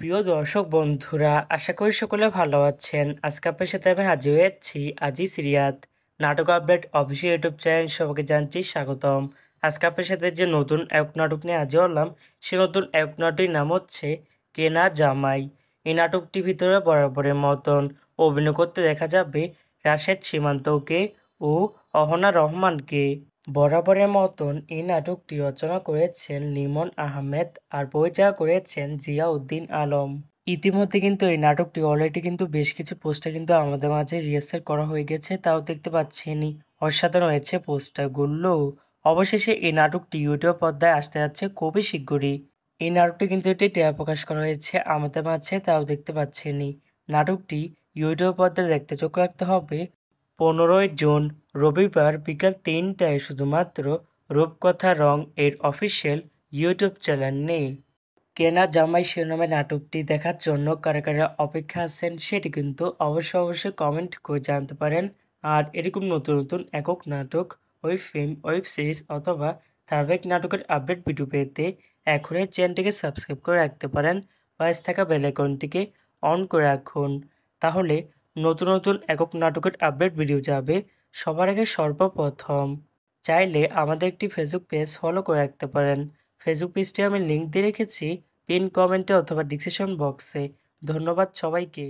প্রিয় দর্শক বন্ধুরা, আশা করি সকলে ভালো আছেন। আজকে আপনার সাথে আমি হাজির হয়েছি আজি সিরিয়াত নাটক আপডেট অফিসিয়াল ইউটিউব চ্যানেল। সবাইকে জানছি স্বাগতম। আজকে আপনার সাথে যে নতুন এক নাটক নিয়ে হাজির হলাম, সে নতুন এক নাটকটির নাম হচ্ছে কেনা জামাই। এই নাটকটির ভিতরে বরাবরের মতন অভিনয় করতে দেখা যাবে রাশেদ সীমান্তকে ও অহনা রহমানকে। বরাবরের মতন এই নাটকটি রচনা করেছেন লিমন আহমেদ আর পরিচালনা করেছেন জিয়াউদ্দিন আলম। ইতিমধ্যে কিন্তু এই নাটকটি অলরেডি কিন্তু বেশ কিছু পোস্টার কিন্তু আমাদের মাঝে রিহার্সাল করা হয়ে গেছে, তাও দেখতে পাচ্ছেনই। অসাধারণ হয়েছে পোস্টারগুলো। অবশেষে এই নাটকটি ইউটিউব পর্দায় আসতে যাচ্ছে খুবই শীঘ্রই। এই নাটকটি কিন্তু একটি ট্রেলার প্রকাশ করা হয়েছে আমাদের মাঝে, তাও দেখতে পাচ্ছেনই। নাটকটি ইউটিউব পর্দায় দেখতে চোখ রাখতে হবে 15 জুন রবিবার বিকাল 3টায় শুধুমাত্র রূপকথা রং এর অফিসিয়াল ইউটিউব চ্যানেলে। কেনা জামাই শিরোনামে নাটকটি দেখার জন্য কারা কারা অপেক্ষা আছেন সেটি কিন্তু অবশ্যই কমেন্ট করে জানতে পারেন। আর এরকম নতুন নতুন একক নাটক, ওয়েব ফিল্ম, ওয়েব সিরিজ অথবা ধারাবাহিক নাটকের আপডেট ভিডিও পেতে এখনই চ্যানেলটিকে সাবস্ক্রাইব করে রাখতে পারেন। পাশে থাকা বেল আইকনটিকে অন করে রাখুন, তাহলে নতুন নতুন একক নাটকের আপডেট ভিডিও যাবে সবার আগে সর্বপ্রথম। চাইলে আমাদের একটি ফেসবুক পেজ ফলো করে রাখতে পারেন। ফেসবুক পেজটি আমি লিঙ্ক দিয়ে রেখেছি পিন কমেন্টে অথবা ডিসক্রিপশন বক্সে। ধন্যবাদ সবাইকে।